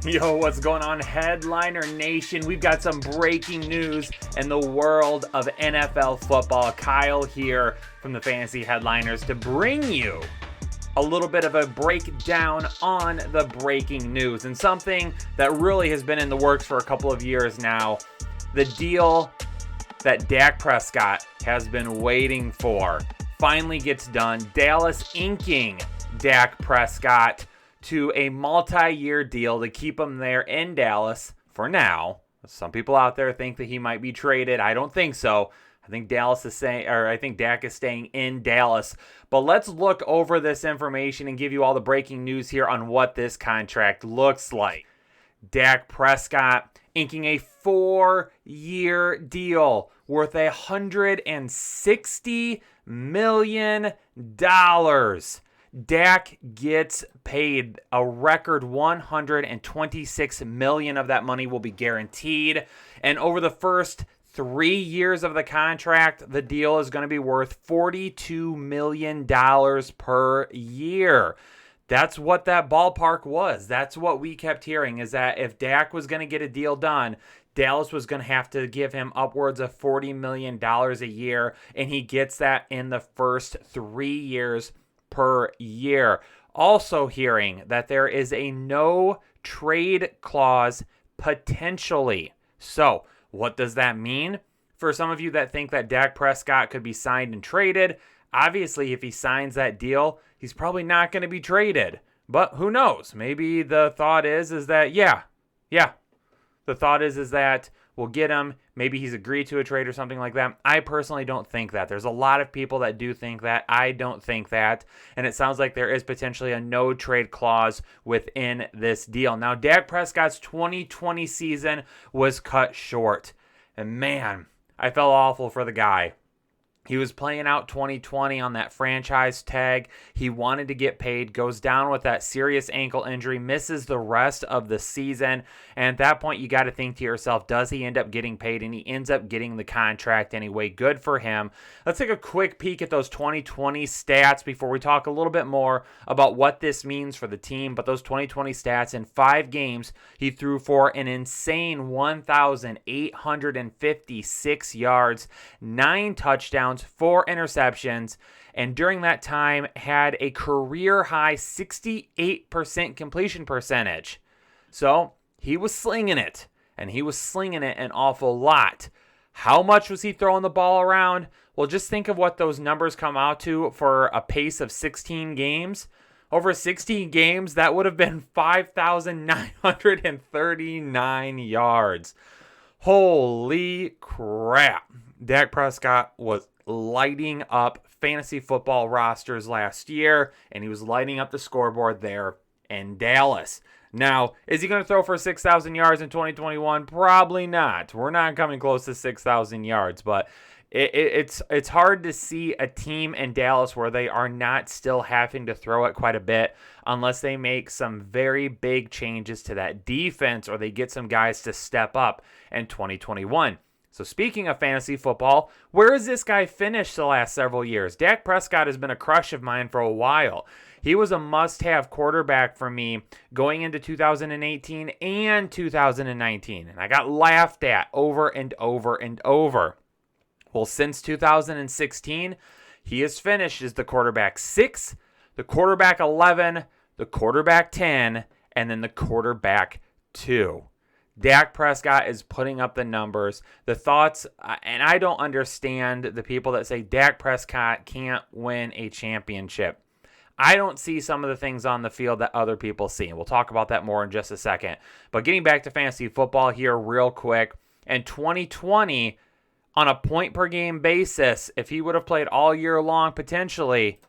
Yo, what's going on, Headliner Nation? We've got some breaking news in the world of NFL football. Kyle here from the Fantasy Headliners to bring you a little bit of a breakdown on the breaking news and something that really has been in the works for a couple of years now. The deal that Dak Prescott has been waiting for finally gets done. Dallas inking Dak Prescott to a multi-year deal to keep him there in Dallas for now. Some people out there think that he might be traded. I don't think so. I think Dak is staying in Dallas. But let's look over this information and give you all the breaking news here on what this contract looks like. Dak Prescott inking a 4-year deal worth $160 million. Dak gets paid a record $126 million of that money will be guaranteed. And over the first 3 years of the contract, the deal is going to be worth $42 million per year. That's what that ballpark was. That's what we kept hearing, is that if Dak was going to get a deal done, Dallas was going to have to give him upwards of $40 million a year, and he gets that in the first 3 years per year. Also hearing that there is a no trade clause potentially. So what does that mean? For some of you that think that Dak Prescott could be signed and traded, obviously if he signs that deal, he's probably not going to be traded. But who knows? Maybe the thought is that, the thought is that we'll get him. Maybe he's agreed to a trade or something like that. I personally don't think that. There's a lot of people that do think that. I don't think that. And it sounds like there is potentially a no trade clause within this deal. Now, Dak Prescott's 2020 season was cut short. And man, I felt awful for the guy. He was playing out 2020 on that franchise tag. He wanted to get paid, goes down with that serious ankle injury, misses the rest of the season. And at that point, you got to think to yourself, does he end up getting paid? And he ends up getting the contract anyway. Good for him. Let's take a quick peek at those 2020 stats before we talk a little bit more about what this means for the team. But those 2020 stats, in 5 games, he threw for an insane 1,856 yards, 9 touchdowns, 4 interceptions, and during that time had a career high 68% completion percentage. So he was slinging it, and he was slinging it an awful lot. How much was he throwing the ball around? Well, just think of what those numbers come out to for a pace of 16 games. Over 16 games, that would have been 5,939 yards. Holy crap. Dak Prescott was lighting up fantasy football rosters last year, and he was lighting up the scoreboard there in Dallas. Now, is he going to throw for 6,000 yards in 2021? Probably not. We're not coming close to 6,000 yards, but it's hard to see a team in Dallas where they are not still having to throw it quite a bit unless they make some very big changes to that defense or they get some guys to step up in 2021. So speaking of fantasy football, where has this guy finished the last several years? Dak Prescott has been a crush of mine for a while. He was a must-have quarterback for me going into 2018 and 2019, and I got laughed at over and over and over. Well, since 2016, he has finished as the quarterback 6, the quarterback 11, the quarterback 10, and then the quarterback 2. Dak Prescott is putting up the numbers. The thoughts, and I don't understand the people that say Dak Prescott can't win a championship. I don't see some of the things on the field that other people see. We'll talk about that more in just a second. But getting back to fantasy football here real quick, in 2020, on a point-per-game basis, if he would have played all year long, potentially,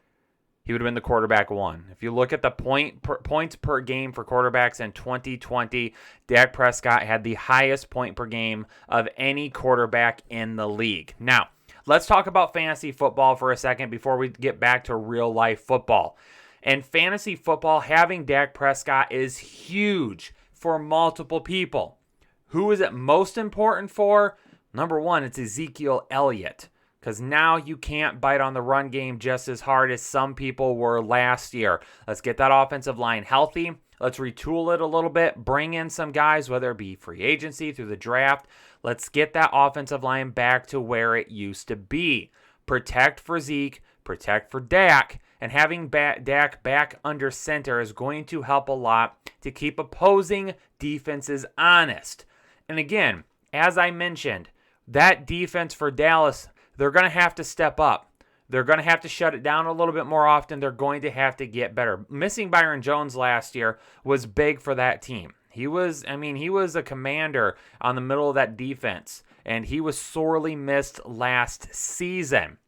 he would have been the quarterback 1. If you look at the points per game for quarterbacks in 2020, Dak Prescott had the highest point per game of any quarterback in the league. Now, let's talk about fantasy football for a second before we get back to real-life football. And fantasy football, having Dak Prescott is huge for multiple people. Who is it most important for? Number 1, it's Ezekiel Elliott. Because now you can't bite on the run game just as hard as some people were last year. Let's get that offensive line healthy. Let's retool it a little bit, bring in some guys, whether it be free agency, through the draft. Let's get that offensive line back to where it used to be. Protect for Zeke, protect for Dak, and having Dak back under center is going to help a lot to keep opposing defenses honest. And again, as I mentioned, that defense for Dallas, they're going to have to step up. They're going to have to shut it down a little bit more often. They're going to have to get better. Missing Byron Jones last year was big for that team. He was a commander on the middle of that defense, and he was sorely missed last season.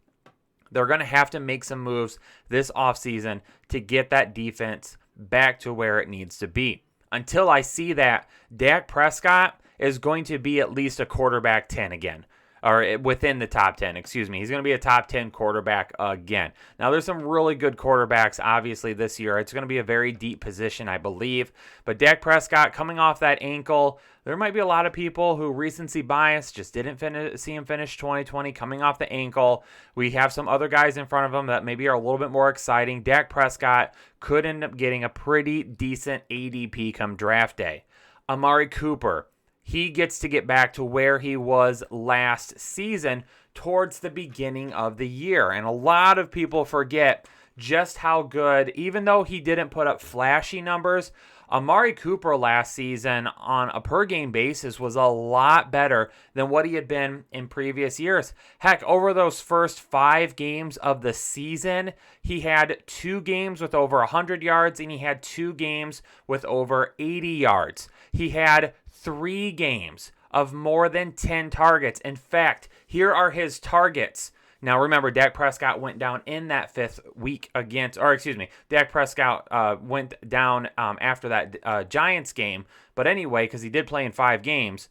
They're going to have to make some moves this offseason to get that defense back to where it needs to be. Until I see that, Dak Prescott is going to be at least a quarterback 10 again. Or within the top 10, excuse me. He's going to be a top 10 quarterback again. Now, there's some really good quarterbacks, obviously, this year. It's going to be a very deep position, I believe. But Dak Prescott, coming off that ankle, there might be a lot of people who recency bias just didn't see him finish 2020 coming off the ankle. We have some other guys in front of him that maybe are a little bit more exciting. Dak Prescott could end up getting a pretty decent ADP come draft day. Amari Cooper, he gets to get back to where he was last season towards the beginning of the year. And a lot of people forget just how good, even though he didn't put up flashy numbers, Amari Cooper last season on a per-game basis was a lot better than what he had been in previous years. Heck, over those first 5 games of the season, he had 2 games with over 100 yards, and he had 2 games with over 80 yards. He had 3 games of more than 10 targets. In fact, here are his targets. Now, remember, Dak Prescott went down in that 5th week Dak Prescott went down after that Giants game. But anyway, because he did play in 5 games,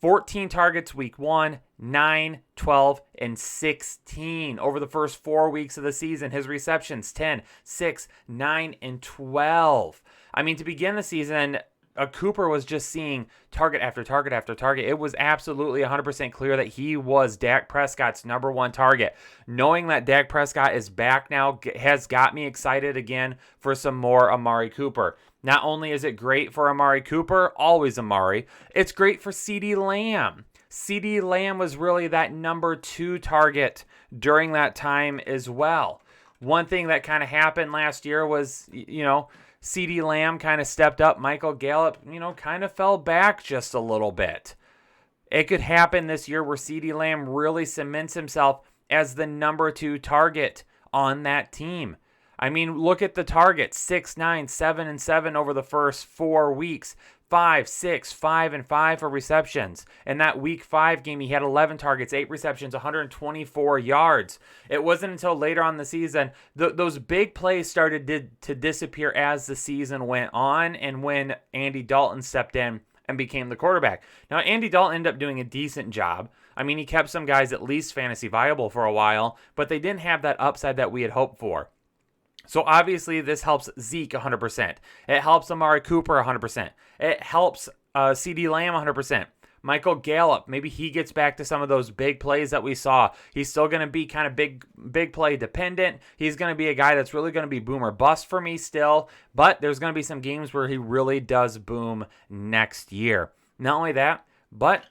14 targets week 1, 9, 12, and 16. Over the first 4 weeks of the season, his receptions, 10, 6, 9, and 12. I mean, to begin the season, Cooper was just seeing target after target after target. It was absolutely 100% clear that he was Dak Prescott's number 1 target. Knowing that Dak Prescott is back now has got me excited again for some more Amari Cooper. Not only is it great for Amari Cooper, always Amari, it's great for CeeDee Lamb. CeeDee Lamb was really that number 2 target during that time as well. One thing that kind of happened last year was, CeeDee Lamb kind of stepped up. Michael Gallup, kind of fell back just a little bit. It could happen this year where CeeDee Lamb really cements himself as the number 2 target on that team. I mean, look at the targets, 6, 9, 7, and 7 over the first 4 weeks. 5, 6, 5, and 5 for receptions. In that week 5 game, he had 11 targets, 8 receptions, 124 yards. It wasn't until later on in the season, those big plays started to disappear as the season went on, and when Andy Dalton stepped in and became the quarterback. Now, Andy Dalton ended up doing a decent job. I mean, he kept some guys at least fantasy viable for a while, but they didn't have that upside that we had hoped for. So obviously this helps Zeke 100%. It helps Amari Cooper 100%. It helps CeeDee Lamb 100%. Michael Gallup, maybe he gets back to some of those big plays that we saw. He's still going to be kind of big play dependent. He's going to be a guy that's really going to be boom or bust for me still. But there's going to be some games where he really does boom next year. Not only that, but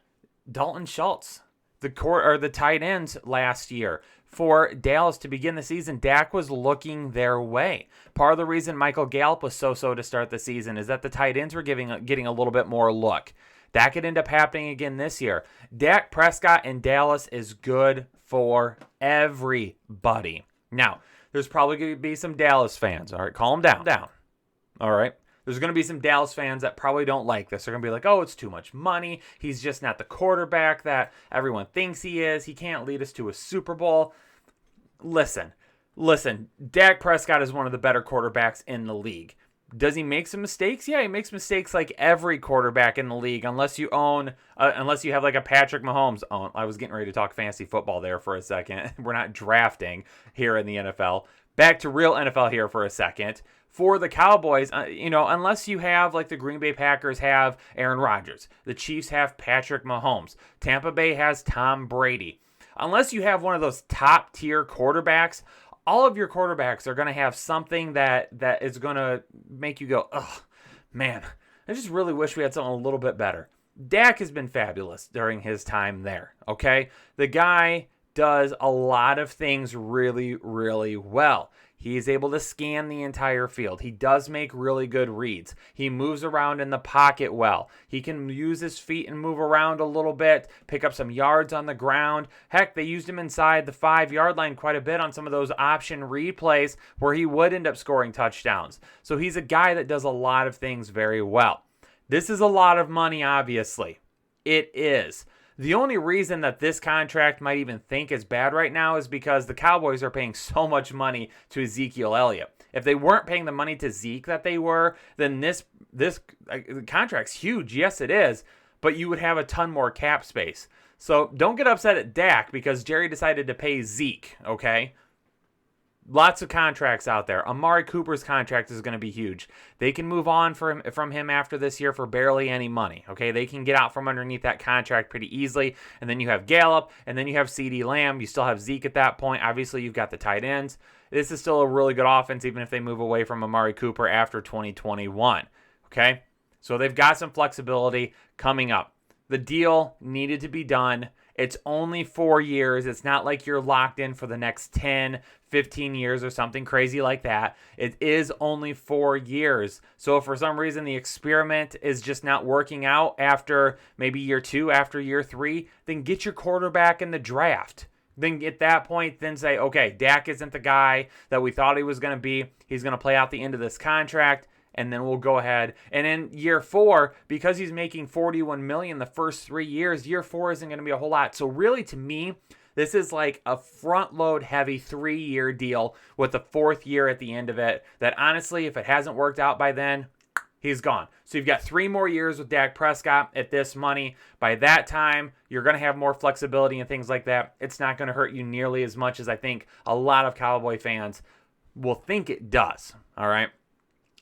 Dalton Schultz, the tight ends last year. For Dallas to begin the season, Dak was looking their way. Part of the reason Michael Gallup was so-so to start the season is that the tight ends were getting a little bit more look. That could end up happening again this year. Dak Prescott in Dallas is good for everybody. Now, there's probably going to be some Dallas fans. All right, calm down. All right. There's going to be some Dallas fans that probably don't like this. They're going to be like, oh, it's too much money. He's just not the quarterback that everyone thinks he is. He can't lead us to a Super Bowl. Listen. Dak Prescott is one of the better quarterbacks in the league. Does he make some mistakes? Yeah, he makes mistakes like every quarterback in the league, unless you have like a Patrick Mahomes. Oh, I was getting ready to talk fantasy football there for a second. We're not drafting here in the NFL. Back to real NFL here for a second. For the Cowboys, unless you have, like the Green Bay Packers have Aaron Rodgers, the Chiefs have Patrick Mahomes, Tampa Bay has Tom Brady. Unless you have one of those top-tier quarterbacks, all of your quarterbacks are going to have something that is going to make you go, ugh. man, I just really wish we had something a little bit better. Dak has been fabulous during his time there, okay? The guy does a lot of things really, really well. He is able to scan the entire field. He does make really good reads. He moves around in the pocket well. He can use his feet and move around a little bit, pick up some yards on the ground. Heck, they used him inside the 5-yard line quite a bit on some of those option read plays where he would end up scoring touchdowns. So he's a guy that does a lot of things very well. This is a lot of money, obviously. It is. The only reason that this contract might even think is bad right now is because the Cowboys are paying so much money to Ezekiel Elliott. If they weren't paying the money to Zeke that they were, then this contract's huge. Yes, it is, but you would have a ton more cap space. So don't get upset at Dak because Jerry decided to pay Zeke, okay? Lots of contracts out there. Amari Cooper's contract is going to be huge. They can move on from him after this year for barely any money. Okay, they can get out from underneath that contract pretty easily. And then you have Gallup, and then you have CeeDee Lamb. You still have Zeke at that point. Obviously, you've got the tight ends. This is still a really good offense, even if they move away from Amari Cooper after 2021. Okay, so they've got some flexibility coming up. The deal needed to be done. It's only 4 years. It's not like you're locked in for the next 10, 15 years or something crazy like that. It is only 4 years. So if for some reason the experiment is just not working out after maybe year 2, after year 3, then get your quarterback in the draft. Then at that point, then say, okay, Dak isn't the guy that we thought he was going to be. He's going to play out the end of this contract. And then we'll go ahead. And in year 4, because he's making $41 million the first 3 years, year 4 isn't going to be a whole lot. So really, to me, this is like a front-load heavy 3-year deal with the 4th year at the end of it. That honestly, if it hasn't worked out by then, he's gone. So you've got 3 more years with Dak Prescott at this money. By that time, you're going to have more flexibility and things like that. It's not going to hurt you nearly as much as I think a lot of Cowboy fans will think it does. All right.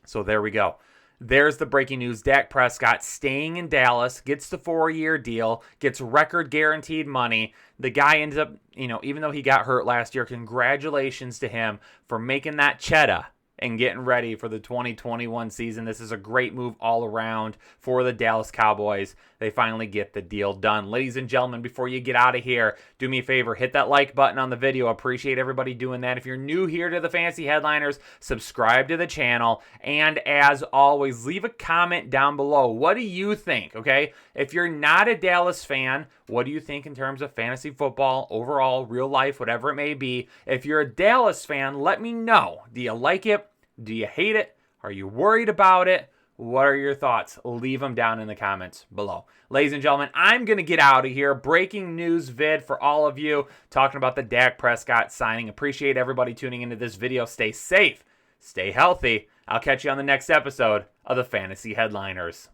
So there we go. There's the breaking news. Dak Prescott staying in Dallas, gets the 4-year deal, gets record guaranteed money. The guy ends up, even though he got hurt last year, congratulations to him for making that cheddar and getting ready for the 2021 season. This is a great move all around for the Dallas Cowboys. They finally get the deal done. Ladies and gentlemen, before you get out of here, do me a favor, hit that like button on the video. Appreciate everybody doing that. If you're new here to the Fantasy Headliners, subscribe to the channel. And as always, leave a comment down below. What do you think, okay? If you're not a Dallas fan, what do you think in terms of fantasy football, overall, real life, whatever it may be? If you're a Dallas fan, let me know. Do you like it? Do you hate it? Are you worried about it? What are your thoughts? Leave them down in the comments below. Ladies and gentlemen, I'm going to get out of here. Breaking news vid for all of you, talking about the Dak Prescott signing. Appreciate everybody tuning into this video. Stay safe. Stay healthy. I'll catch you on the next episode of the Fantasy Headliners.